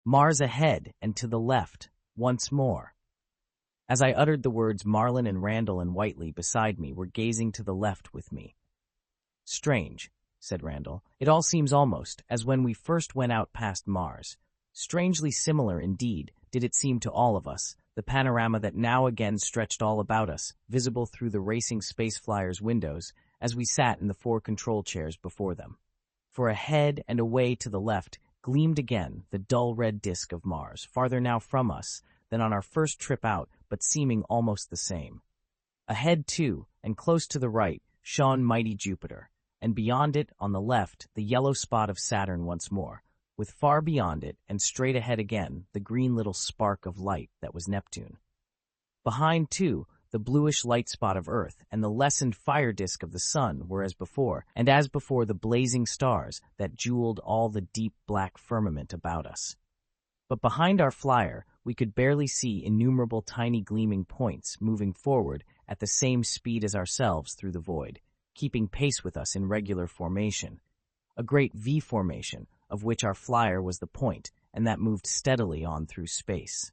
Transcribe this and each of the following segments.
Mars ahead and to the left, once more. As I uttered the words, Marlin and Randall and Whiteley beside me were gazing to the left with me. "Strange," said Randall. "It all seems almost as when we first went out past Mars. Strangely similar, indeed, did it seem to all of us, the panorama that now again stretched all about us, visible through the racing space flyers' windows, as we sat in the 4 control chairs before them. For ahead and away to the left gleamed again the dull red disk of Mars, farther now from us than on our first trip out, but seeming almost the same. Ahead, too, and close to the right, shone mighty Jupiter, and beyond it, on the left, the yellow spot of Saturn once more, with far beyond it, and straight ahead again, the green little spark of light that was Neptune. Behind, too, the bluish light spot of Earth and the lessened fire disk of the Sun were as before, and as before the blazing stars that jeweled all the deep black firmament about us. But behind our flyer, we could barely see innumerable tiny gleaming points moving forward at the same speed as ourselves through the void, keeping pace with us in regular formation. A great V formation, of which our flyer was the point, and that moved steadily on through space.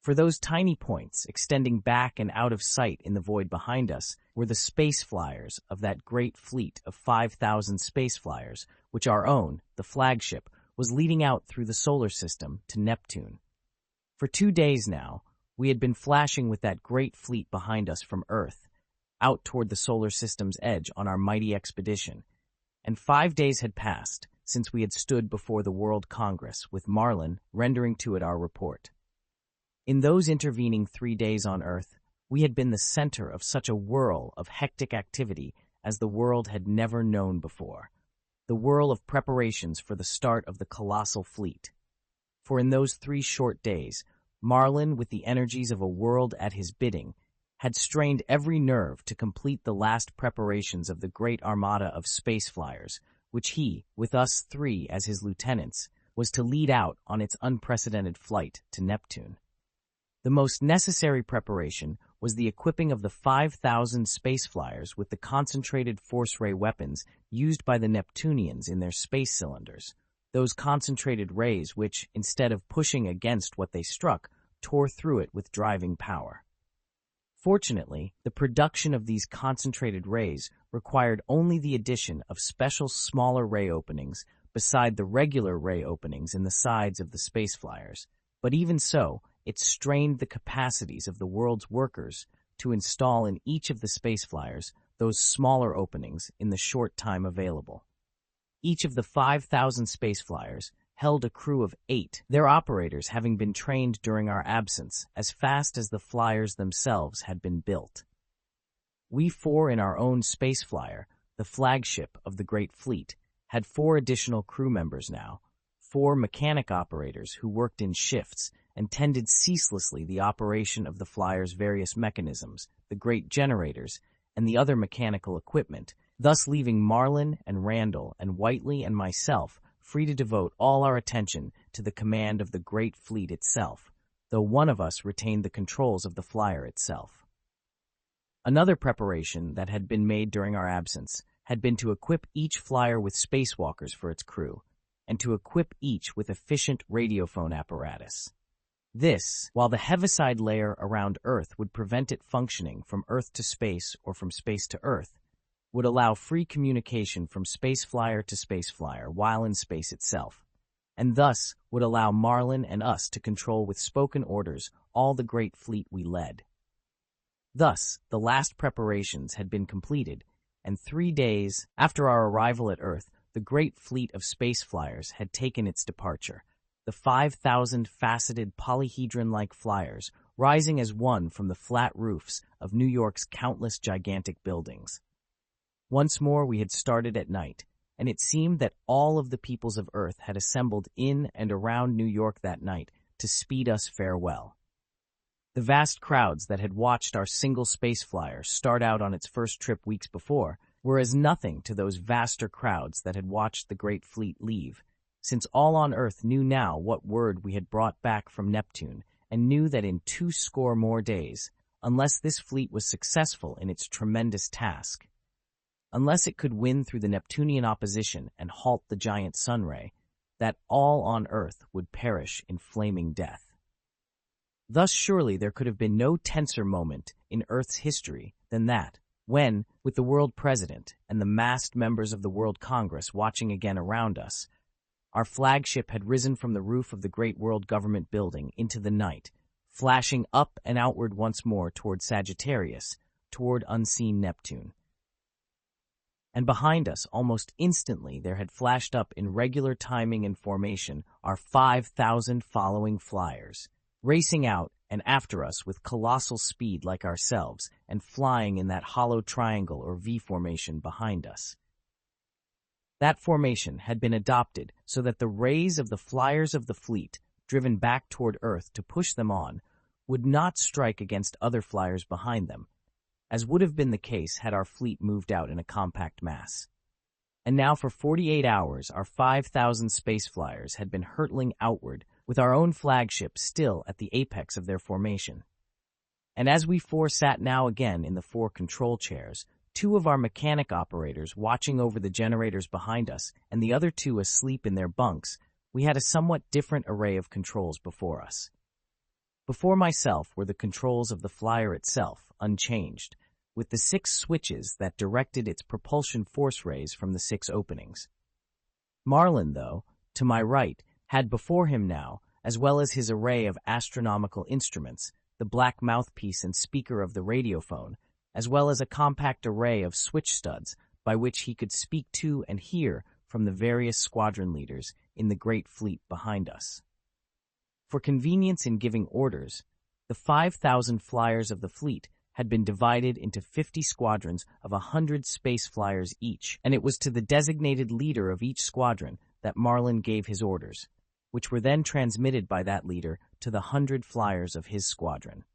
For those tiny points, extending back and out of sight in the void behind us, were the space flyers of that great fleet of 5,000 space flyers, which our own, the flagship, was leading out through the solar system to Neptune. For 2 days now, we had been flashing with that great fleet behind us from Earth, out toward the solar system's edge on our mighty expedition, and 5 days had passed since we had stood before the World Congress with Marlin rendering to it our report. In those intervening 3 days on Earth, we had been the center of such a whirl of hectic activity as the world had never known before, the whirl of preparations for the start of the colossal fleet. For in those 3 short days, Marlin, with the energies of a world at his bidding, had strained every nerve to complete the last preparations of the great armada of space flyers, which he, with us 3 as his lieutenants, was to lead out on its unprecedented flight to Neptune. The most necessary preparation was the equipping of the 5,000 space flyers with the concentrated force ray weapons used by the Neptunians in their space cylinders, those concentrated rays which, instead of pushing against what they struck, tore through it with driving power. Fortunately, the production of these concentrated rays required only the addition of special smaller ray openings beside the regular ray openings in the sides of the space flyers, but even so, it strained the capacities of the world's workers to install in each of the space flyers those smaller openings in the short time available. Each of the 5,000 space flyers held a crew of 8, their operators having been trained during our absence as fast as the flyers themselves had been built. We 4 in our own space flyer, the flagship of the great fleet, had 4 additional crew members now, 4 mechanic operators who worked in shifts and tended ceaselessly the operation of the flyer's various mechanisms, the great generators, and the other mechanical equipment, thus leaving Marlin and Randall and Whiteley and myself free to devote all our attention to the command of the great fleet itself, though one of us retained the controls of the flyer itself. Another preparation that had been made during our absence had been to equip each flyer with spacewalkers for its crew, and to equip each with efficient radiophone apparatus. This, while the heaviside layer around Earth would prevent it functioning from Earth to space or from space to Earth, would allow free communication from space flyer to space flyer while in space itself, and thus would allow Marlin and us to control with spoken orders all the great fleet we led. Thus, the last preparations had been completed, and 3 days after our arrival at Earth, the great fleet of space flyers had taken its departure, the 5,000 faceted polyhedron-like flyers rising as one from the flat roofs of New York's countless gigantic buildings. Once more we had started at night, and it seemed that all of the peoples of Earth had assembled in and around New York that night to speed us farewell. The vast crowds that had watched our single space flyer start out on its first trip weeks before were as nothing to those vaster crowds that had watched the great fleet leave, since all on Earth knew now what word we had brought back from Neptune, and knew that in 20 more days, unless this fleet was successful in its tremendous task, unless it could win through the Neptunian opposition and halt the giant sunray, that all on Earth would perish in flaming death. Thus surely there could have been no tenser moment in Earth's history than that, when, with the world president and the massed members of the World Congress watching again around us, our flagship had risen from the roof of the great World Government building into the night, flashing up and outward once more toward Sagittarius, toward unseen Neptune. And behind us, almost instantly, there had flashed up in regular timing and formation our 5,000 following flyers, racing out and after us with colossal speed like ourselves and flying in that hollow triangle or V formation behind us. That formation had been adopted so that the rays of the flyers of the fleet, driven back toward Earth to push them on, would not strike against other flyers behind them, as would have been the case had our fleet moved out in a compact mass. And now for 48 hours our 5,000 space flyers had been hurtling outward, with our own flagship still at the apex of their formation. And as we four sat now again in the four control chairs, two of our mechanic operators watching over the generators behind us and the other two asleep in their bunks, we had a somewhat different array of controls before us. Before myself were the controls of the flyer itself, unchanged, with the 6 switches that directed its propulsion force rays from the 6 openings. Marlin, though, to my right, had before him now, as well as his array of astronomical instruments, the black mouthpiece and speaker of the radiophone, as well as a compact array of switch studs by which he could speak to and hear from the various squadron leaders in the great fleet behind us. For convenience in giving orders, the 5,000 flyers of the fleet had been divided into 50 squadrons of 100 space flyers each, and it was to the designated leader of each squadron that Marlin gave his orders, which were then transmitted by that leader to the 100 flyers of his squadron.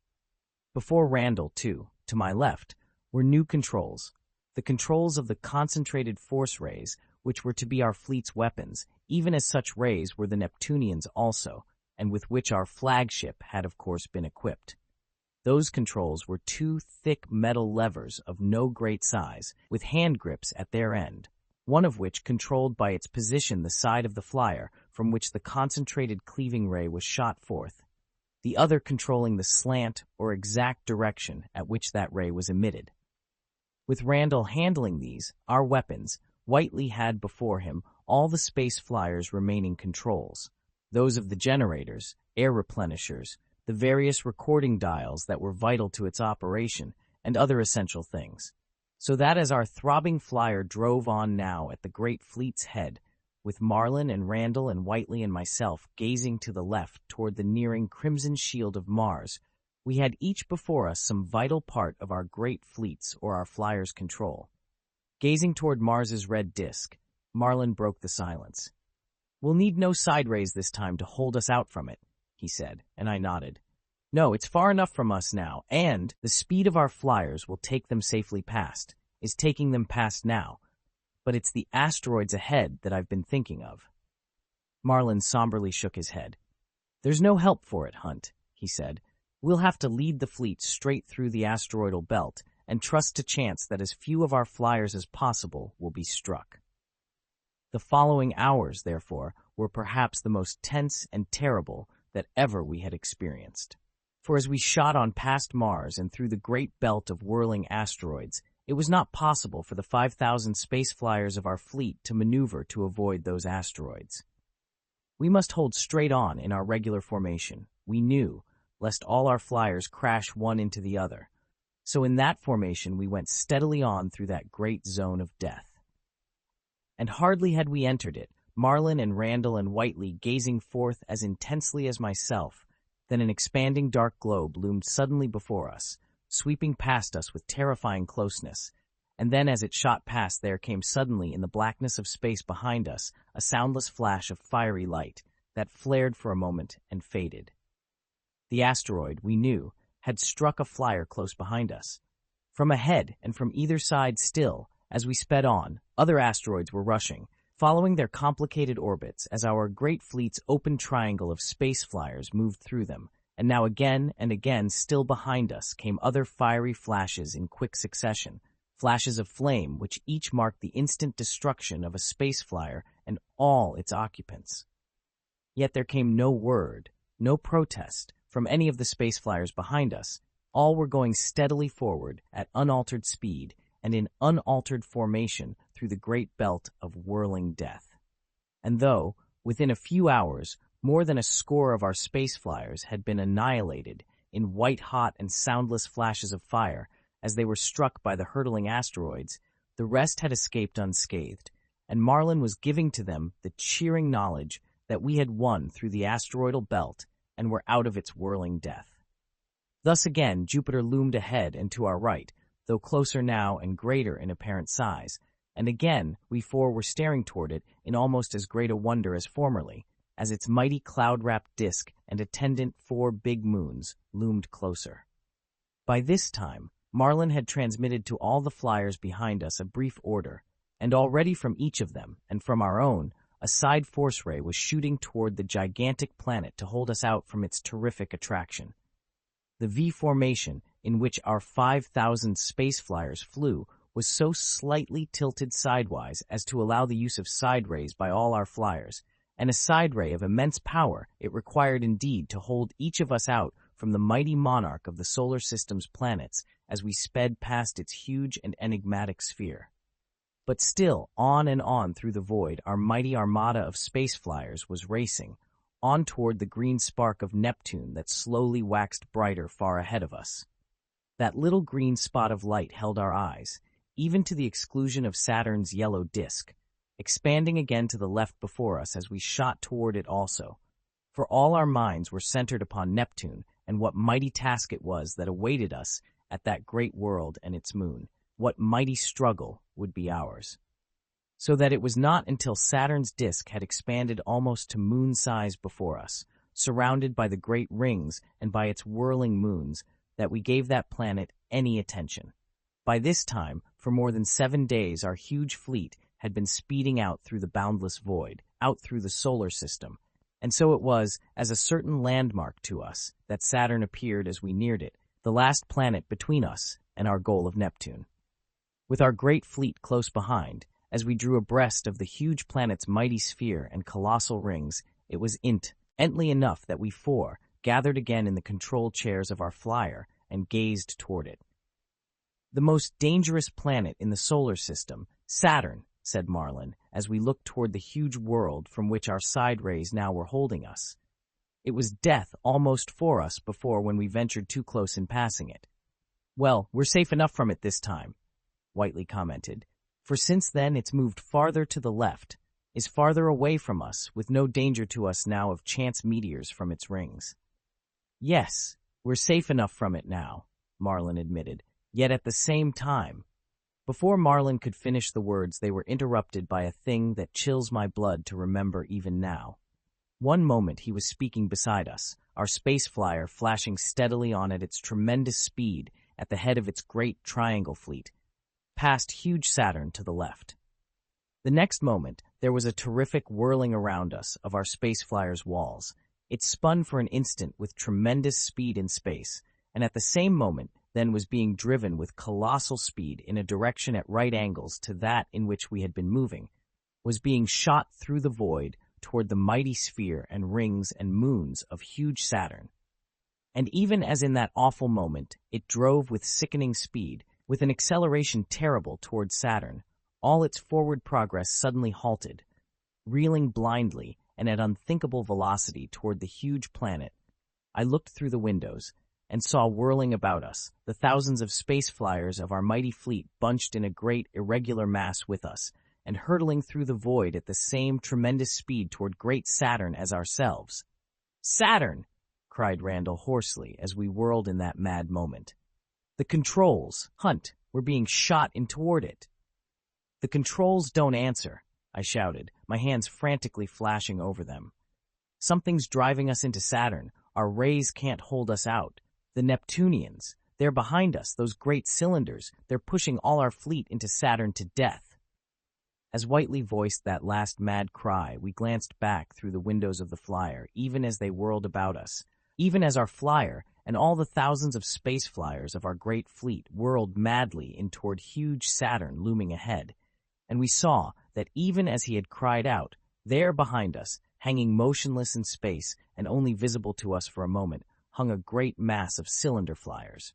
Before Randall, too, to my left, were new controls, the controls of the concentrated force rays, which were to be our fleet's weapons, even as such rays were the Neptunians also, and with which our flagship had of course been equipped. Those controls were 2 thick metal levers of no great size, with hand grips at their end, one of which controlled by its position the side of the flyer from which the concentrated cleaving ray was shot forth, the other controlling the slant or exact direction at which that ray was emitted. With Randall handling these, our weapons, Whiteley had before him all the space flyers' remaining controls, those of the generators, air replenishers, the various recording dials that were vital to its operation, and other essential things. So that as our throbbing flyer drove on now at the great fleet's head, with Marlin and Randall and Whiteley and myself gazing to the left toward the nearing crimson shield of Mars, we had each before us some vital part of our great fleet's or our flyer's control. Gazing toward Mars's red disk, Marlin broke the silence. "We'll need no side rays this time to hold us out from it," he said, and I nodded. "No, it's far enough from us now, and the speed of our flyers will take them safely past, is taking them past now, but it's the asteroids ahead that I've been thinking of." Marlin somberly shook his head. "There's no help for it, Hunt," he said. "We'll have to lead the fleet straight through the asteroidal belt and trust to chance that as few of our flyers as possible will be struck." The following hours, therefore, were perhaps the most tense and terrible that ever we had experienced. For as we shot on past Mars and through the great belt of whirling asteroids, it was not possible for the 5,000 space flyers of our fleet to maneuver to avoid those asteroids. We must hold straight on in our regular formation, we knew, lest all our flyers crash one into the other. So in that formation we went steadily on through that great zone of death. And hardly had we entered it, Marlin and Randall and Whiteley gazing forth as intensely as myself, then an expanding dark globe loomed suddenly before us, sweeping past us with terrifying closeness, and then as it shot past there came suddenly in the blackness of space behind us a soundless flash of fiery light that flared for a moment and faded. The asteroid, we knew, had struck a flyer close behind us. From ahead and from either side still, as we sped on, other asteroids were rushing, following their complicated orbits as our great fleet's open triangle of space flyers moved through them, and now again and again still behind us came other fiery flashes in quick succession, flashes of flame which each marked the instant destruction of a space flyer and all its occupants. Yet there came no word, no protest from any of the space flyers behind us. All were going steadily forward at unaltered speed and in unaltered formation through the great belt of whirling death. And though, within a few hours, more than a score of our space flyers had been annihilated in white-hot and soundless flashes of fire as they were struck by the hurtling asteroids, the rest had escaped unscathed, and Marlin was giving to them the cheering knowledge that we had won through the asteroidal belt and were out of its whirling death. Thus again Jupiter loomed ahead and to our right, though closer now and greater in apparent size, and again we four were staring toward it in almost as great a wonder as formerly, as its mighty cloud-wrapped disk and attendant 4 big moons loomed closer. By this time, Marlin had transmitted to all the flyers behind us a brief order, and already from each of them, and from our own, a side force ray was shooting toward the gigantic planet to hold us out from its terrific attraction. The V formation in which our 5,000 space flyers flew was so slightly tilted sidewise as to allow the use of side rays by all our flyers, and a side ray of immense power it required indeed to hold each of us out from the mighty monarch of the solar system's planets as we sped past its huge and enigmatic sphere. But still, on and on through the void, our mighty armada of space flyers was racing, on toward the green spark of Neptune that slowly waxed brighter far ahead of us. That little green spot of light held our eyes, even to the exclusion of Saturn's yellow disk, expanding again to the left before us as we shot toward it also, for all our minds were centered upon Neptune and what mighty task it was that awaited us at that great world and its moon, what mighty struggle would be ours. So that it was not until Saturn's disk had expanded almost to moon size before us, surrounded by the great rings and by its whirling moons, that we gave that planet any attention. By this time, for more than 7 days, our huge fleet had been speeding out through the boundless void, out through the solar system, and so it was, as a certain landmark to us, that Saturn appeared as we neared it, the last planet between us and our goal of Neptune. With our great fleet close behind, as we drew abreast of the huge planet's mighty sphere and colossal rings, it was intently enough that we four gathered again in the control chairs of our flyer and gazed toward it. "The most dangerous planet in the solar system, Saturn," said Marlin, as we looked toward the huge world from which our side rays now were holding us. "It was death almost for us before when we ventured too close in passing it." "Well, we're safe enough from it this time," Whiteley commented, "for since then it's moved farther to the left, is farther away from us, with no danger to us now of chance meteors from its rings." "Yes, we're safe enough from it now," Marlin admitted, "yet at the same time—" Before Marlin could finish the words, they were interrupted by a thing that chills my blood to remember even now. One moment he was speaking beside us, our space flyer flashing steadily on at its tremendous speed at the head of its great triangle fleet, past huge Saturn to the left. The next moment, there was a terrific whirling around us of our space flyer's walls. It spun for an instant with tremendous speed in space, and at the same moment then was being driven with colossal speed in a direction at right angles to that in which we had been moving, was being shot through the void toward the mighty sphere and rings and moons of huge Saturn. And even as in that awful moment it drove with sickening speed, with an acceleration terrible toward Saturn, all its forward progress suddenly halted, reeling blindly and at unthinkable velocity toward the huge planet. I looked through the windows and saw whirling about us the thousands of space flyers of our mighty fleet bunched in a great irregular mass with us, and hurtling through the void at the same tremendous speed toward great Saturn as ourselves. "Saturn!" cried Randall hoarsely as we whirled in that mad moment. "The controls, Hunt, were being shot in toward it." "The controls don't answer," I shouted, my hands frantically flashing over them. "Something's driving us into Saturn. Our rays can't hold us out. The Neptunians, they're behind us, those great cylinders, they're pushing all our fleet into Saturn to death." As Whiteley voiced that last mad cry, we glanced back through the windows of the flyer, even as they whirled about us, even as our flyer and all the thousands of space flyers of our great fleet whirled madly in toward huge Saturn looming ahead, and we saw that even as he had cried out, there behind us, hanging motionless in space and only visible to us for a moment, hung a great mass of cylinder flyers.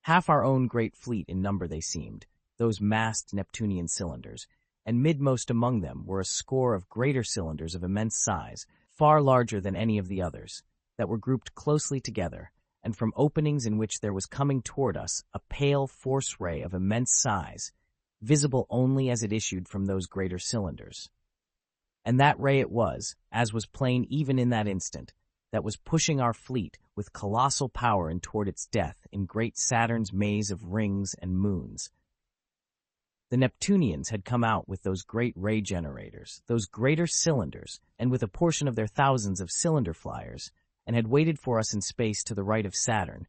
Half our own great fleet in number they seemed, those massed Neptunian cylinders, and midmost among them were a score of greater cylinders of immense size, far larger than any of the others, that were grouped closely together, and from openings in which there was coming toward us a pale force ray of immense size, visible only as it issued from those greater cylinders. And that ray it was, as was plain even in that instant, that was pushing our fleet with colossal power in toward its death in great Saturn's maze of rings and moons. The Neptunians had come out with those great ray generators, those greater cylinders, and with a portion of their thousands of cylinder flyers, and had waited for us in space to the right of Saturn,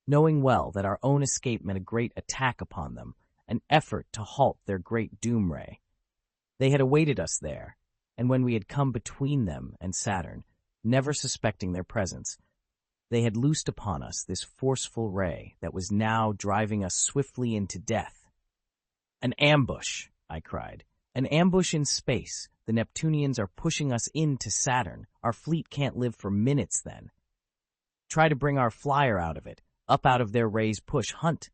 knowing well that our own escape meant a great attack upon them, an effort to halt their great doom ray. They had awaited us there, and when we had come between them and Saturn, never suspecting their presence, they had loosed upon us this forceful ray that was now driving us swiftly into death. "An ambush," I cried. "An ambush in space. The Neptunians are pushing us into Saturn. Our fleet can't live for minutes then. Try to bring our flyer out of it, up out of their ray's push. Hunt!"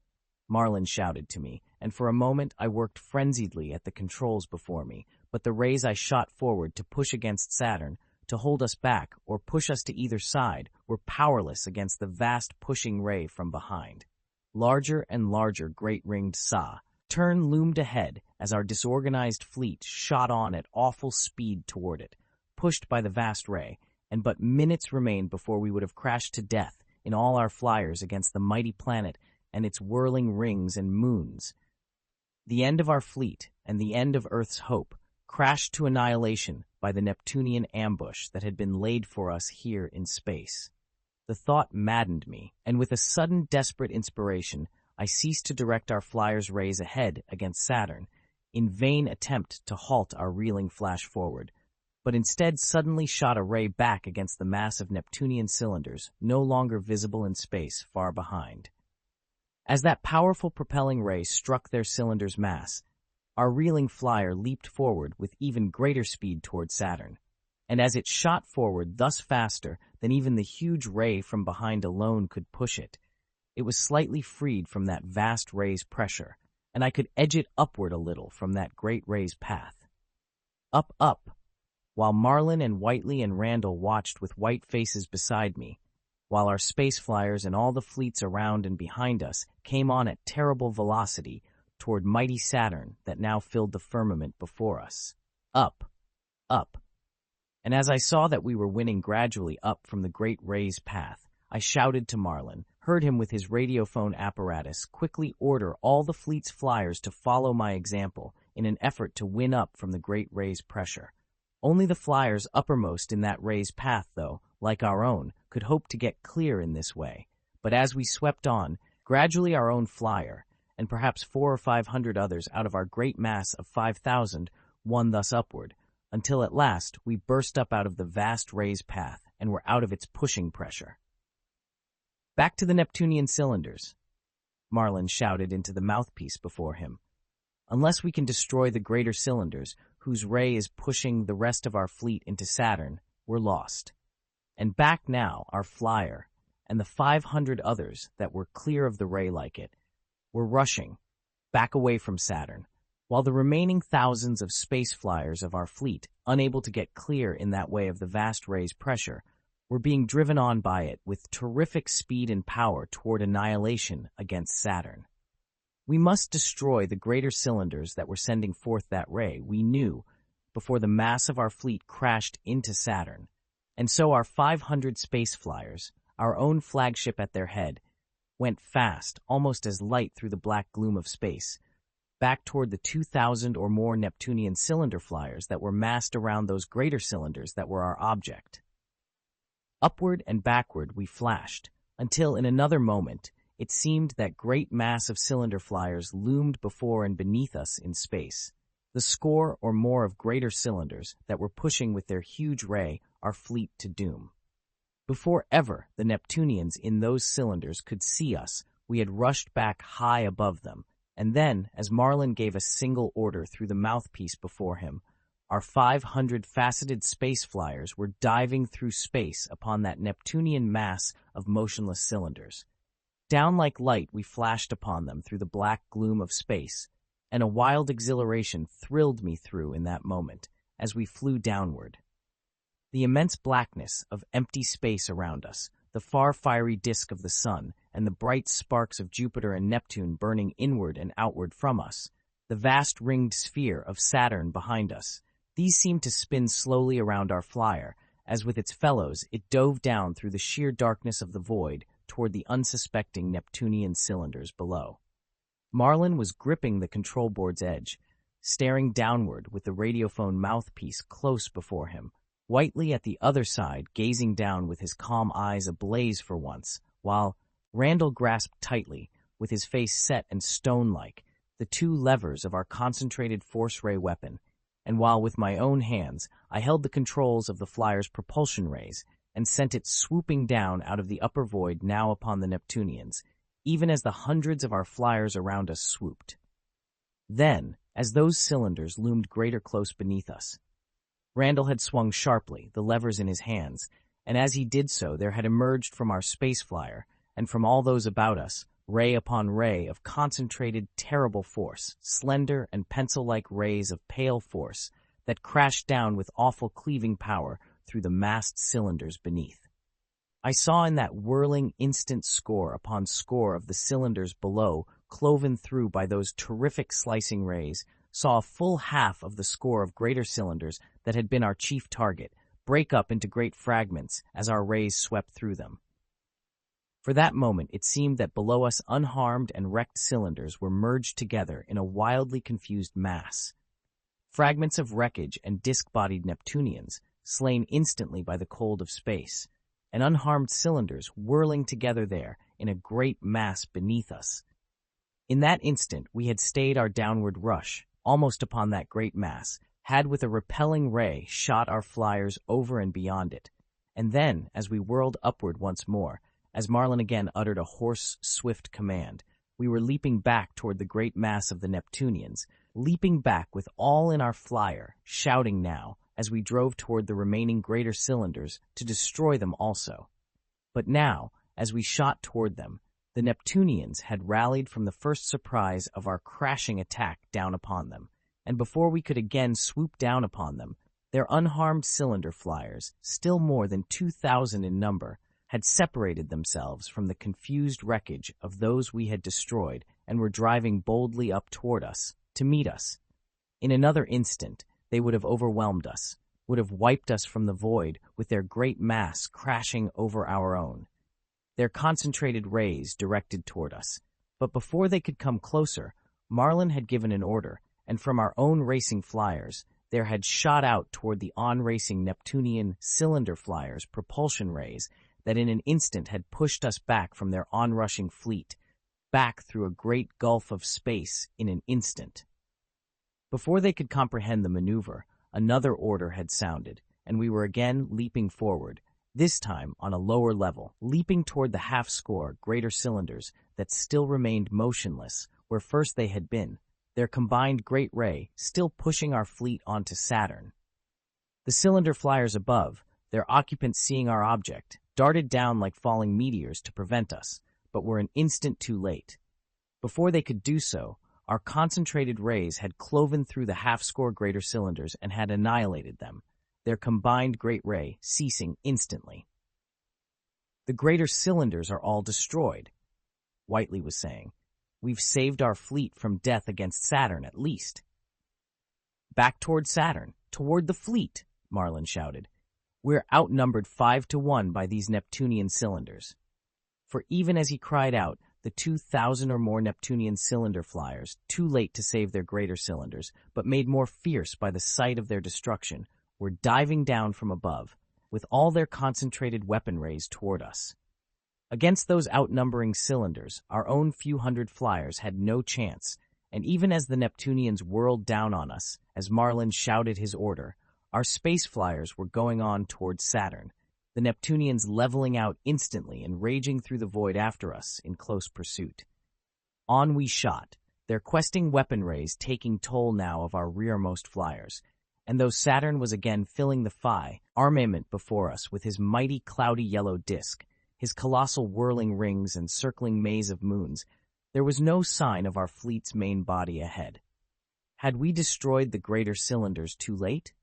Marlin shouted to me, and for a moment I worked frenziedly at the controls before me, but the rays I shot forward to push against Saturn, to hold us back or push us to either side, were powerless against the vast pushing ray from behind. Larger and larger great ringed Saturn loomed ahead as our disorganized fleet shot on at awful speed toward it, pushed by the vast ray, and but minutes remained before we would have crashed to death in all our flyers against the mighty planet and its whirling rings and moons. The end of our fleet and the end of Earth's hope crashed to annihilation by the Neptunian ambush that had been laid for us here in space. The thought maddened me, and with a sudden desperate inspiration, I ceased to direct our flyers' rays ahead against Saturn, in vain attempt to halt our reeling flash forward, but instead suddenly shot a ray back against the mass of Neptunian cylinders no longer visible in space far behind. As that powerful propelling ray struck their cylinder's mass, our reeling flyer leaped forward with even greater speed toward Saturn, and as it shot forward thus faster than even the huge ray from behind alone could push it, it was slightly freed from that vast ray's pressure, and I could edge it upward a little from that great ray's path. Up, up, while Marlin and Whiteley and Randall watched with white faces beside me, while our space flyers and all the fleets around and behind us came on at terrible velocity toward mighty Saturn that now filled the firmament before us. Up, up. And as I saw that we were winning gradually up from the great ray's path, I shouted to Marlin, heard him with his radiophone apparatus quickly order all the fleet's flyers to follow my example in an effort to win up from the great ray's pressure. Only the flyers uppermost in that ray's path, though, like our own, could hope to get clear in this way. But as we swept on, gradually our own flyer, and perhaps 400 or 500 others out of our great mass of 5,000, won thus upward, until at last we burst up out of the vast ray's path and were out of its pushing pressure. "Back to the Neptunian cylinders," Marlin shouted into the mouthpiece before him. "Unless we can destroy the greater cylinders, whose ray is pushing the rest of our fleet into Saturn, we're lost. And back now, our flyer, and the 500 others that were clear of the ray like it, were rushing back away from Saturn, while the remaining thousands of space flyers of our fleet, unable to get clear in that way of the vast ray's pressure, were being driven on by it with terrific speed and power toward annihilation against Saturn. We must destroy the greater cylinders that were sending forth that ray, we knew, before the mass of our fleet crashed into Saturn, and so our 500 space flyers, our own flagship at their head, went fast, almost as light through the black gloom of space, back toward the 2,000 or more Neptunian cylinder flyers that were massed around those greater cylinders that were our object. Upward and backward we flashed, until in another moment it seemed that great mass of cylinder flyers loomed before and beneath us in space, the score or more of greater cylinders that were pushing with their huge ray our fleet to doom. Before ever the Neptunians in those cylinders could see us, we had rushed back high above them, and then, as Marlin gave a single order through the mouthpiece before him, Our 500 faceted space flyers were diving through space upon that Neptunian mass of motionless cylinders. Down like light we flashed upon them through the black gloom of space, and a wild exhilaration thrilled me through in that moment as we flew downward. The immense blackness of empty space around us, the far fiery disk of the sun, and the bright sparks of Jupiter and Neptune burning inward and outward from us, the vast ringed sphere of Saturn behind us, these seemed to spin slowly around our flyer, as with its fellows it dove down through the sheer darkness of the void toward the unsuspecting Neptunian cylinders below. Marlin was gripping the control board's edge, staring downward with the radiophone mouthpiece close before him, Whiteley at the other side gazing down with his calm eyes ablaze for once, while Randall grasped tightly, with his face set and stone-like, the two levers of our concentrated force ray weapon, and while with my own hands I held the controls of the flyer's propulsion rays and sent it swooping down out of the upper void now upon the Neptunians, even as the hundreds of our flyers around us swooped. Then, as those cylinders loomed greater close beneath us, Randall had swung sharply, the levers in his hands, and as he did so there had emerged from our space flyer, and from all those about us, ray upon ray of concentrated, terrible force, slender and pencil-like rays of pale force that crashed down with awful cleaving power through the massed cylinders beneath. I saw in that whirling instant score upon score of the cylinders below, cloven through by those terrific slicing rays, saw a full half of the score of greater cylinders that had been our chief target break up into great fragments as our rays swept through them. For that moment it seemed that below us unharmed and wrecked cylinders were merged together in a wildly confused mass. Fragments of wreckage and disc-bodied Neptunians, slain instantly by the cold of space, and unharmed cylinders whirling together there in a great mass beneath us. In that instant we had stayed our downward rush, almost upon that great mass, had with a repelling ray shot our flyers over and beyond it, and then, as we whirled upward once more, as Marlin again uttered a hoarse, swift command, we were leaping back toward the great mass of the Neptunians, leaping back with all in our flyer, shouting now, as we drove toward the remaining greater cylinders to destroy them also. But now, as we shot toward them, the Neptunians had rallied from the first surprise of our crashing attack down upon them, and before we could again swoop down upon them, their unharmed cylinder flyers, still more than 2,000 in number, had separated themselves from the confused wreckage of those we had destroyed and were driving boldly up toward us, to meet us. In another instant, they would have overwhelmed us, would have wiped us from the void with their great mass crashing over our own, their concentrated rays directed toward us. But before they could come closer, Marlin had given an order, and from our own racing flyers, there had shot out toward the on-racing Neptunian cylinder flyers propulsion rays that in an instant had pushed us back from their onrushing fleet, back through a great gulf of space in an instant. Before they could comprehend the maneuver, another order had sounded, and we were again leaping forward, this time on a lower level, leaping toward the half-score greater cylinders that still remained motionless where first they had been, their combined great ray still pushing our fleet onto Saturn. The cylinder flyers above, their occupants seeing our object, darted down like falling meteors to prevent us, but were an instant too late. Before they could do so, our concentrated rays had cloven through the half-score greater cylinders and had annihilated them, their combined great ray ceasing instantly. "The greater cylinders are all destroyed," Whiteley was saying. "We've saved our fleet from death against Saturn, at least." "Back toward Saturn, toward the fleet," Marlin shouted. "We're outnumbered 5-1 by these Neptunian cylinders." For even as he cried out, the 2,000 or more Neptunian cylinder flyers, too late to save their greater cylinders, but made more fierce by the sight of their destruction, were diving down from above, with all their concentrated weapon rays toward us. Against those outnumbering cylinders, our own few hundred flyers had no chance, and even as the Neptunians whirled down on us, as Marlin shouted his order, our space flyers were going on toward Saturn, the Neptunians leveling out instantly and raging through the void after us in close pursuit. On we shot, their questing weapon rays taking toll now of our rearmost flyers, And though Saturn was again filling the armament before us with his mighty cloudy yellow disk, his colossal whirling rings and circling maze of moons, there was no sign of our fleet's main body ahead. Had we destroyed the greater cylinders too late?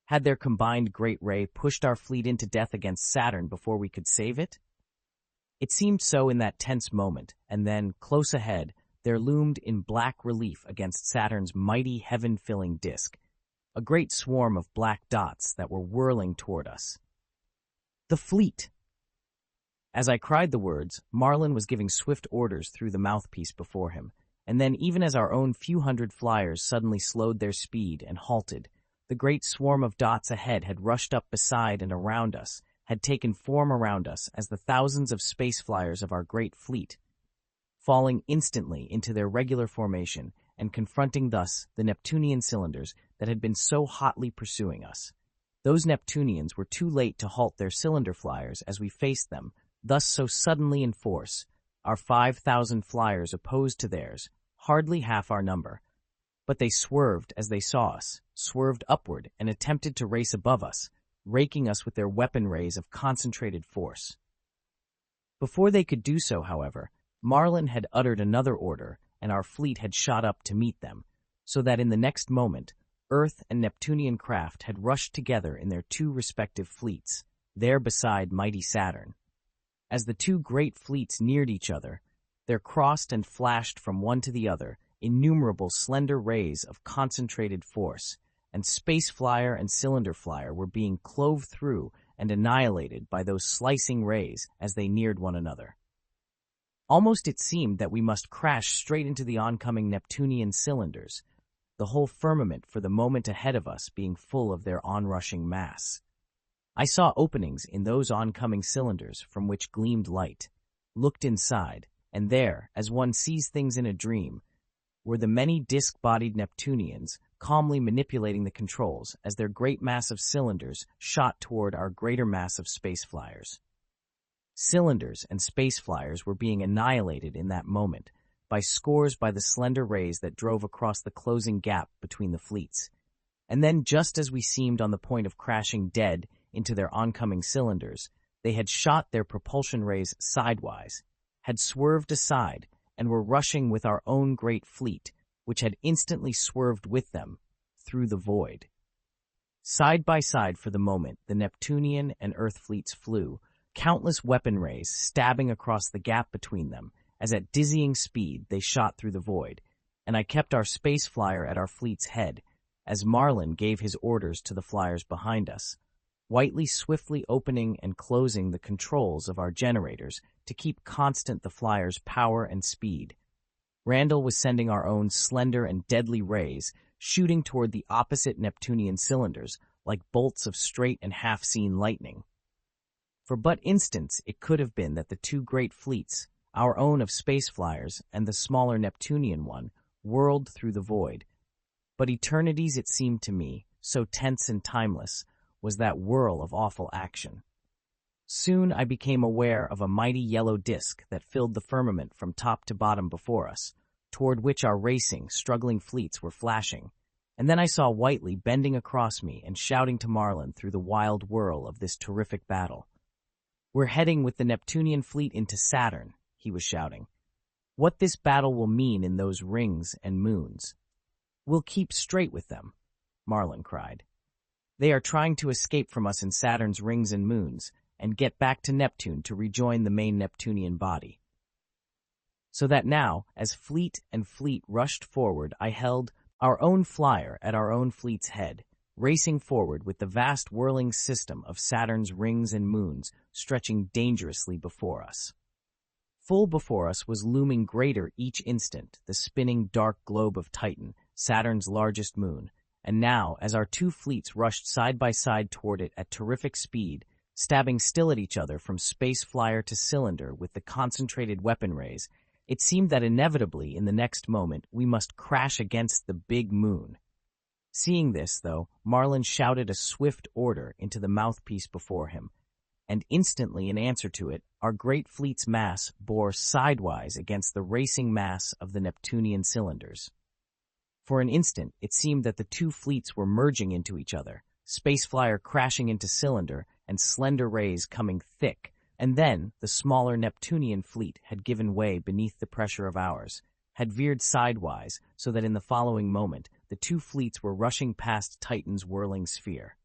Had their combined great ray pushed our fleet into death against Saturn before we could save it? It seemed so in that tense moment, and then, close ahead, there loomed in black relief against Saturn's mighty heaven-filling disk a great swarm of black dots that were whirling toward us. The fleet! As I cried the words, Marlin was giving swift orders through the mouthpiece before him, and then even as our own few hundred flyers suddenly slowed their speed and halted, the great swarm of dots ahead had rushed up beside and around us, had taken form around us as the thousands of space flyers of our great fleet, falling instantly into their regular formation and confronting thus the Neptunian cylinders that had been so hotly pursuing us. Those Neptunians were too late to halt their cylinder flyers as we faced them, thus so suddenly in force, our 5,000 flyers opposed to theirs, hardly half our number. But they swerved as they saw us, swerved upward and attempted to race above us, raking us with their weapon rays of concentrated force. Before they could do so, however, Marlin had uttered another order, and our fleet had shot up to meet them, so that in the next moment, Earth and Neptunian craft had rushed together in their two respective fleets, there beside mighty Saturn. As the two great fleets neared each other, there crossed and flashed from one to the other innumerable slender rays of concentrated force, and space flyer and cylinder flyer were being clove through and annihilated by those slicing rays as they neared one another. Almost it seemed that we must crash straight into the oncoming Neptunian cylinders, the whole firmament for the moment ahead of us being full of their onrushing mass. I saw openings in those oncoming cylinders from which gleamed light, looked inside, and there, as one sees things in a dream, were the many disc-bodied Neptunians calmly manipulating the controls as their great mass of cylinders shot toward our greater mass of space flyers. Cylinders and space flyers were being annihilated in that moment by scores by the slender rays that drove across the closing gap between the fleets. And then, just as we seemed on the point of crashing dead into their oncoming cylinders, they had shot their propulsion rays sidewise, had swerved aside, and were rushing with our own great fleet, which had instantly swerved with them, through the void. Side by side for the moment, the Neptunian and Earth fleets flew, countless weapon rays stabbing across the gap between them, as at dizzying speed they shot through the void, and I kept our space flyer at our fleet's head, as Marlin gave his orders to the flyers behind us, Whiteley swiftly opening and closing the controls of our generators to keep constant the flyer's power and speed. Randall was sending our own slender and deadly rays, shooting toward the opposite Neptunian cylinders like bolts of straight and half-seen lightning. For but instants it could have been that the two great fleets, our own of space flyers and the smaller Neptunian one, whirled through the void. But eternities, it seemed to me, so tense and timeless, was that whirl of awful action. Soon I became aware of a mighty yellow disk that filled the firmament from top to bottom before us, toward which our racing, struggling fleets were flashing, and then I saw Whiteley bending across me and shouting to Marlin through the wild whirl of this terrific battle. "We're heading with the Neptunian fleet into Saturn," he was shouting. "What this battle will mean in those rings and moons." "We'll keep straight with them," Marlin cried. "They are trying to escape from us in Saturn's rings and moons and get back to Neptune to rejoin the main Neptunian body." So that now, as fleet and fleet rushed forward, I held our own flyer at our own fleet's head, racing forward with the vast whirling system of Saturn's rings and moons stretching dangerously before us. Full before us was looming greater each instant the spinning dark globe of Titan, Saturn's largest moon, and now, as our two fleets rushed side by side toward it at terrific speed, stabbing still at each other from space flyer to cylinder with the concentrated weapon rays, it seemed that inevitably in the next moment we must crash against the big moon. Seeing this, though, Marlin shouted a swift order into the mouthpiece before him, and instantly in answer to it, our great fleet's mass bore sidewise against the racing mass of the Neptunian cylinders. For an instant, it seemed that the two fleets were merging into each other, space flyer crashing into cylinder and slender rays coming thick, and then the smaller Neptunian fleet had given way beneath the pressure of ours, had veered sidewise so that in the following moment the two fleets were rushing past Titan's whirling sphere.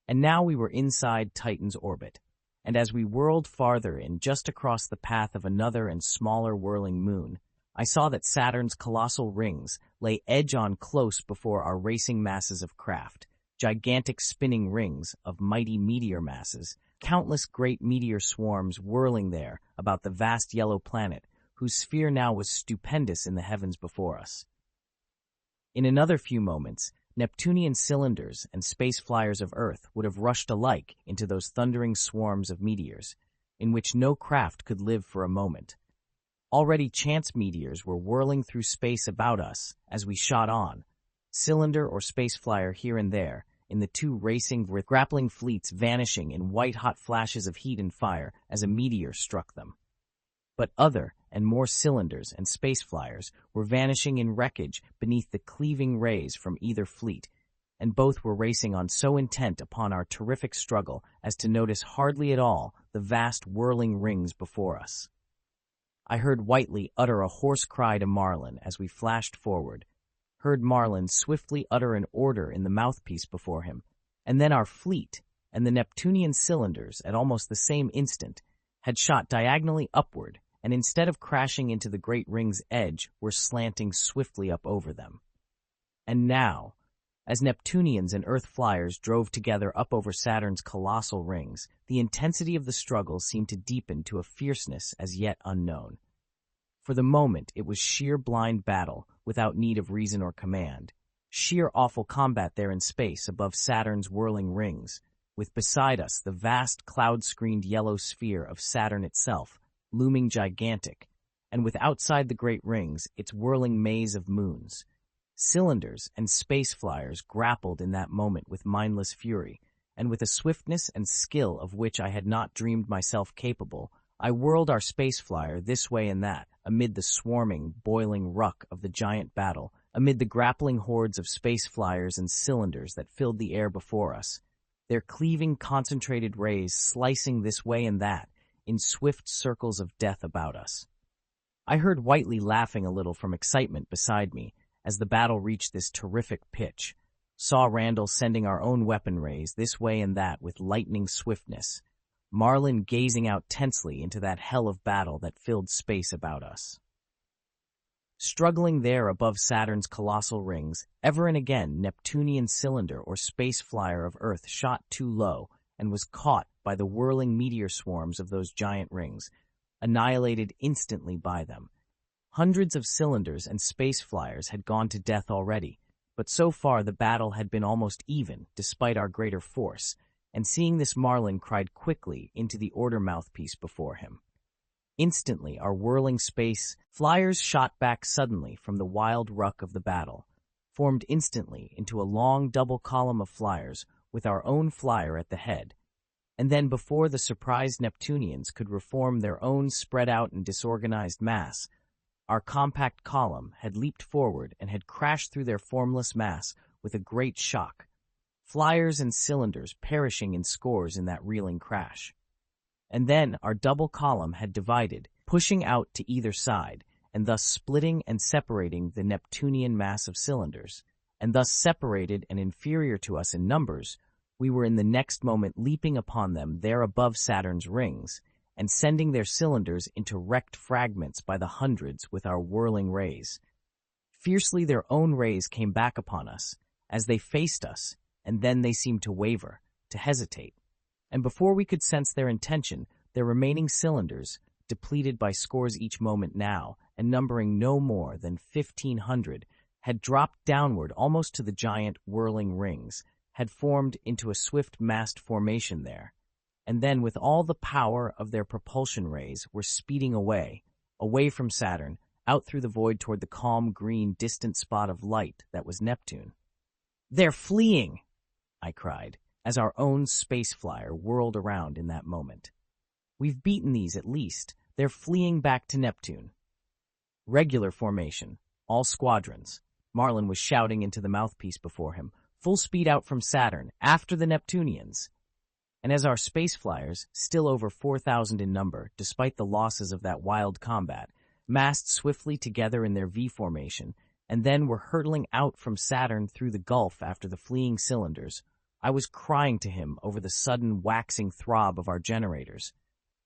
And now we were inside Titan's orbit, and as we whirled farther in just across the path of another and smaller whirling moon, I saw that Saturn's colossal rings lay edge-on close before our racing masses of craft, gigantic spinning rings of mighty meteor masses, countless great meteor swarms whirling there about the vast yellow planet, whose sphere now was stupendous in the heavens before us. In another few moments, Neptunian cylinders and space flyers of Earth would have rushed alike into those thundering swarms of meteors, in which no craft could live for a moment. Already chance meteors were whirling through space about us as we shot on, cylinder or space flyer here and there, in the two racing, grappling fleets vanishing in white-hot flashes of heat and fire as a meteor struck them. But other and more cylinders and space flyers were vanishing in wreckage beneath the cleaving rays from either fleet, and both were racing on so intent upon our terrific struggle as to notice hardly at all the vast whirling rings before us. I heard Whiteley utter a hoarse cry to Marlin as we flashed forward, heard Marlin swiftly utter an order in the mouthpiece before him, and then our fleet and the Neptunian cylinders at almost the same instant had shot diagonally upward, and instead of crashing into the great ring's edge, were slanting swiftly up over them. And now, as Neptunians and Earth flyers drove together up over Saturn's colossal rings, the intensity of the struggle seemed to deepen to a fierceness as yet unknown. For the moment, it was sheer blind battle, without need of reason or command, sheer awful combat there in space above Saturn's whirling rings, with beside us the vast cloud-screened yellow sphere of Saturn itself, looming gigantic, and with outside the great rings its whirling maze of moons. Cylinders and space flyers grappled in that moment with mindless fury, and with a swiftness and skill of which I had not dreamed myself capable, I whirled our space flyer this way and that, amid the swarming, boiling ruck of the giant battle, amid the grappling hordes of space flyers and cylinders that filled the air before us, their cleaving concentrated rays slicing this way and that, in swift circles of death about us. I heard Whiteley laughing a little from excitement beside me as the battle reached this terrific pitch, saw Randall sending our own weapon rays this way and that with lightning swiftness, Marlin gazing out tensely into that hell of battle that filled space about us. Struggling there above Saturn's colossal rings, ever and again Neptunian cylinder or space flyer of Earth shot too low and was caught by the whirling meteor swarms of those giant rings, annihilated instantly by them. Hundreds of cylinders and space flyers had gone to death already, but so far the battle had been almost even, despite our greater force, and seeing this Marlin cried quickly into the order mouthpiece before him. Instantly our whirling space flyers shot back suddenly from the wild ruck of the battle, formed instantly into a long double column of flyers with our own flyer at the head, and then before the surprised Neptunians could reform their own spread-out and disorganized mass, our compact column had leaped forward and had crashed through their formless mass with a great shock, flyers and cylinders perishing in scores in that reeling crash. And then our double column had divided, pushing out to either side, and thus splitting and separating the Neptunian mass of cylinders, and thus separated and inferior to us in numbers, we were in the next moment leaping upon them there above Saturn's rings, and sending their cylinders into wrecked fragments by the hundreds with our whirling rays. Fiercely their own rays came back upon us, as they faced us, and then they seemed to waver, to hesitate. And before we could sense their intention, their remaining cylinders, depleted by scores each moment now, and numbering no more than 1,500, had dropped downward almost to the giant whirling rings, had formed into a swift massed formation there, and then with all the power of their propulsion rays were speeding away from Saturn, out through the void toward the calm green distant spot of light that was Neptune. "They're fleeing!" I cried, as our own space flyer whirled around in that moment. "We've beaten these at least. They're fleeing back to Neptune." Regular formation, all squadrons, Marlin was shouting into the mouthpiece before him. "Full speed out from Saturn, after the Neptunians." And as our space flyers, still over 4,000 in number, despite the losses of that wild combat, massed swiftly together in their V formation, and then were hurtling out from Saturn through the Gulf after the fleeing cylinders, I was crying to him over the sudden waxing throb of our generators.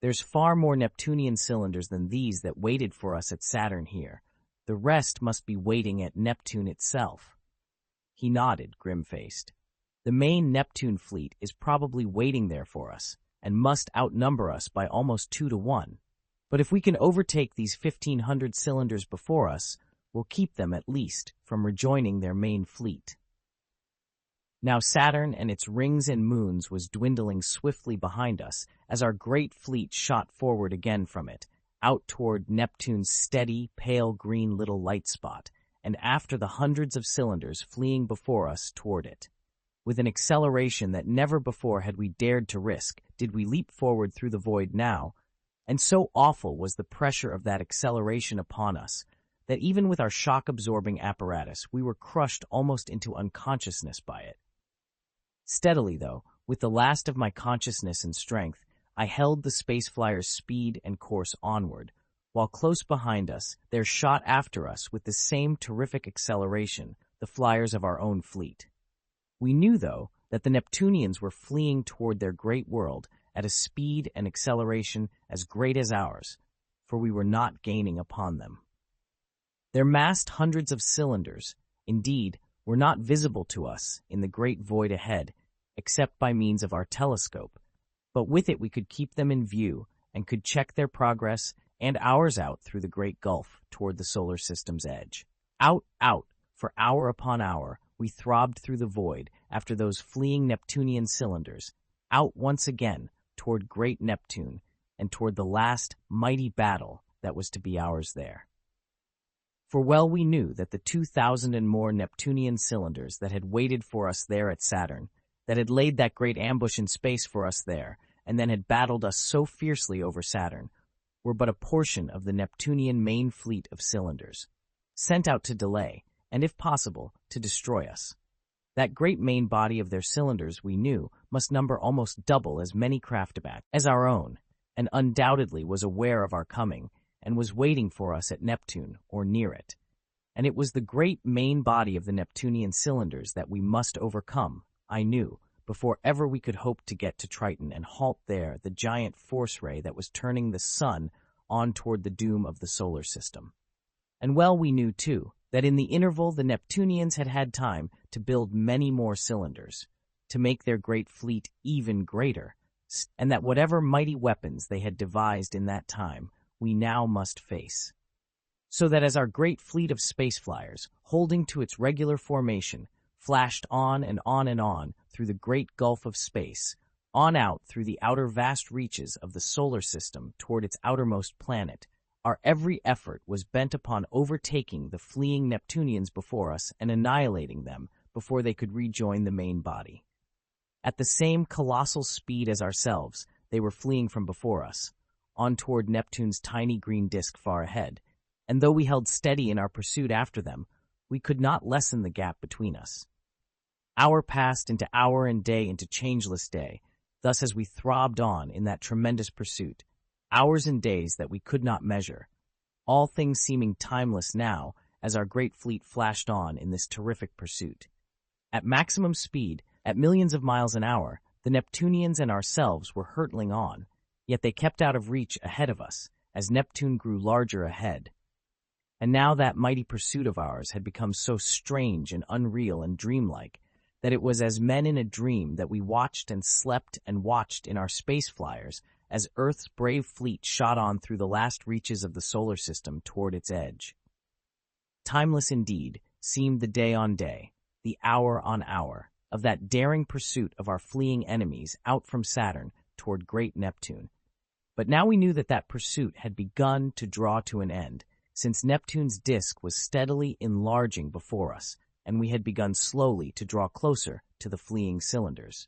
"There's far more Neptunian cylinders than these that waited for us at Saturn here. The rest must be waiting at Neptune itself." He nodded, grim-faced. "The main Neptune fleet is probably waiting there for us, and must outnumber us by almost 2 to 1. But if we can overtake these 1,500 cylinders before us, we'll keep them, at least, from rejoining their main fleet." Now Saturn and its rings and moons was dwindling swiftly behind us as our great fleet shot forward again from it, out toward Neptune's steady, pale green little light spot, and after the hundreds of cylinders fleeing before us toward it. With an acceleration that never before had we dared to risk, did we leap forward through the void now, and so awful was the pressure of that acceleration upon us, that even with our shock-absorbing apparatus we were crushed almost into unconsciousness by it. Steadily, though, with the last of my consciousness and strength, I held the space flyer's speed and course onward, while close behind us there shot after us with the same terrific acceleration the flyers of our own fleet. We knew, though, that the Neptunians were fleeing toward their great world at a speed and acceleration as great as ours, for we were not gaining upon them. Their massed hundreds of cylinders, indeed, were not visible to us in the great void ahead, except by means of our telescope, but with it we could keep them in view and could check their progress and ours out through the great gulf toward the solar system's edge. Out, for hour upon hour, we throbbed through the void after those fleeing Neptunian cylinders, out once again toward great Neptune and toward the last mighty battle that was to be ours there. For well we knew that the 2,000 and more Neptunian cylinders that had waited for us there at Saturn, that had laid that great ambush in space for us there, and then had battled us so fiercely over Saturn, were but a portion of the Neptunian main fleet of cylinders, sent out to delay, and if possible, to destroy us. That great main body of their cylinders, we knew, must number almost double as many craft as our own, and undoubtedly was aware of our coming, and was waiting for us at Neptune, or near it. And it was the great main body of the Neptunian cylinders that we must overcome, I knew, before ever we could hope to get to Triton and halt there the giant force ray that was turning the sun on toward the doom of the solar system. And well we knew, too, that in the interval the Neptunians had had time to build many more cylinders, to make their great fleet even greater, and that whatever mighty weapons they had devised in that time, we now must face. So that as our great fleet of space flyers, holding to its regular formation, flashed on and on and on through the great gulf of space, on out through the outer vast reaches of the solar system toward its outermost planet, our every effort was bent upon overtaking the fleeing Neptunians before us and annihilating them before they could rejoin the main body. At the same colossal speed as ourselves, they were fleeing from before us, on toward Neptune's tiny green disk far ahead, and though we held steady in our pursuit after them, we could not lessen the gap between us. Hour passed into hour and day into changeless day, thus as we throbbed on in that tremendous pursuit, hours and days that we could not measure, all things seeming timeless now as our great fleet flashed on in this terrific pursuit. At maximum speed, at millions of miles an hour, the Neptunians and ourselves were hurtling on, yet they kept out of reach ahead of us, as Neptune grew larger ahead. And now that mighty pursuit of ours had become so strange and unreal and dreamlike that it was as men in a dream that we watched and slept and watched in our space flyers as Earth's brave fleet shot on through the last reaches of the solar system toward its edge. Timeless indeed seemed the day on day, the hour on hour, of that daring pursuit of our fleeing enemies out from Saturn toward great Neptune. But now we knew that that pursuit had begun to draw to an end, since Neptune's disk was steadily enlarging before us, and we had begun slowly to draw closer to the fleeing cylinders.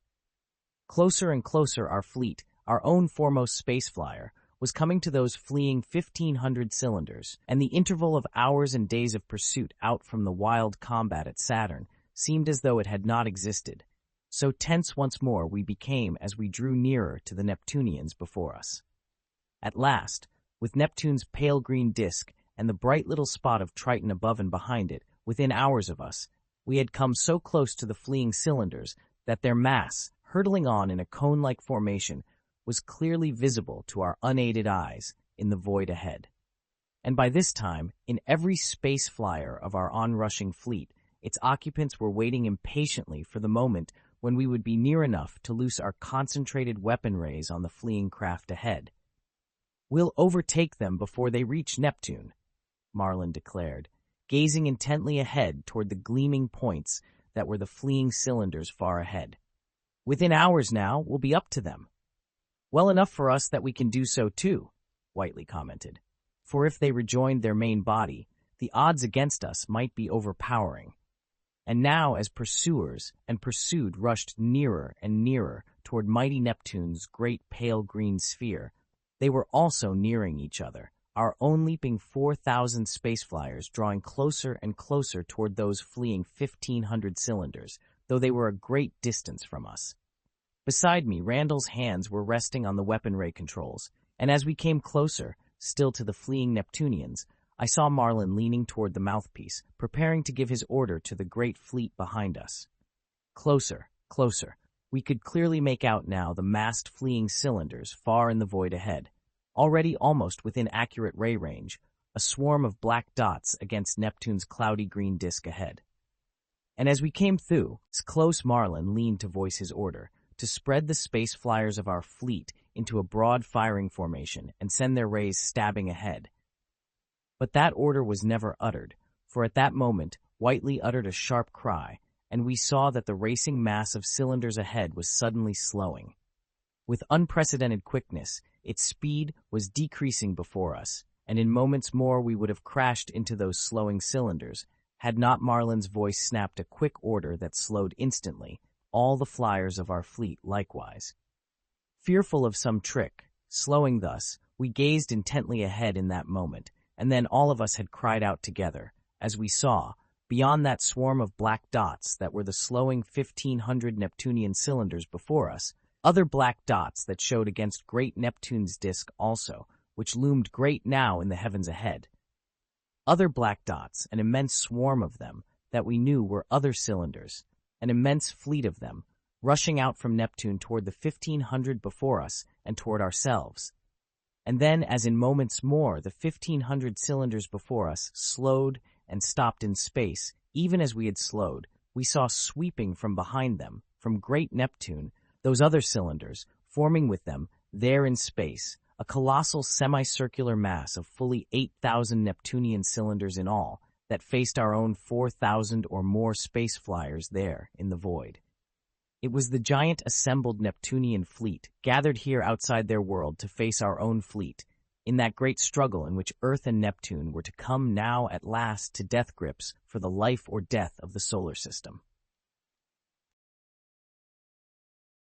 Closer and closer our fleet, our own foremost space flyer, was coming to those fleeing 1,500 cylinders, and the interval of hours and days of pursuit out from the wild combat at Saturn seemed as though it had not existed. So tense once more we became as we drew nearer to the Neptunians before us. At last, with Neptune's pale green disk and the bright little spot of Triton above and behind it, within hours of us, we had come so close to the fleeing cylinders that their mass, hurtling on in a cone-like formation, was clearly visible to our unaided eyes in the void ahead. And by this time, in every space flyer of our onrushing fleet, its occupants were waiting impatiently for the moment when we would be near enough to loose our concentrated weapon rays on the fleeing craft ahead. "We'll overtake them before they reach Neptune," Marlin declared, gazing intently ahead toward the gleaming points that were the fleeing cylinders far ahead. "Within hours now, we'll be up to them." "Well enough for us that we can do so too," Whiteley commented. "For if they rejoined their main body, the odds against us might be overpowering." And now, as pursuers and pursued rushed nearer and nearer toward mighty Neptune's great pale green sphere, they were also nearing each other, our own leaping 4,000 space flyers drawing closer and closer toward those fleeing 1,500 cylinders, though they were a great distance from us. Beside me, Randall's hands were resting on the weapon ray controls, and as we came closer, still to the fleeing Neptunians, I saw Marlin leaning toward the mouthpiece, preparing to give his order to the great fleet behind us. Closer, closer. We could clearly make out now the massed fleeing cylinders far in the void ahead, already almost within accurate ray range, a swarm of black dots against Neptune's cloudy green disk ahead. And as we came through, close, Marlin leaned to voice his order, to spread the space flyers of our fleet into a broad firing formation and send their rays stabbing ahead. But that order was never uttered, for at that moment Whiteley uttered a sharp cry, and we saw that the racing mass of cylinders ahead was suddenly slowing. With unprecedented quickness, its speed was decreasing before us, and in moments more we would have crashed into those slowing cylinders, had not Marlin's voice snapped a quick order that slowed instantly all the flyers of our fleet likewise. Fearful of some trick, slowing thus, we gazed intently ahead in that moment, and then all of us had cried out together, as we saw, beyond that swarm of black dots that were the slowing 1,500 Neptunian cylinders before us, other black dots that showed against great Neptune's disk also, which loomed great now in the heavens ahead. Other black dots, an immense swarm of them, that we knew were other cylinders, an immense fleet of them, rushing out from Neptune toward the 1,500 before us and toward ourselves. And then, as in moments more, the 1,500 cylinders before us slowed and stopped in space, even as we had slowed, we saw sweeping from behind them, from great Neptune, those other cylinders, forming with them, there in space, a colossal semicircular mass of fully 8,000 Neptunian cylinders in all, that faced our own 4,000 or more space flyers there in the void. It was the giant assembled Neptunian fleet, gathered here outside their world to face our own fleet, in that great struggle in which Earth and Neptune were to come now at last to death grips for the life or death of the solar system.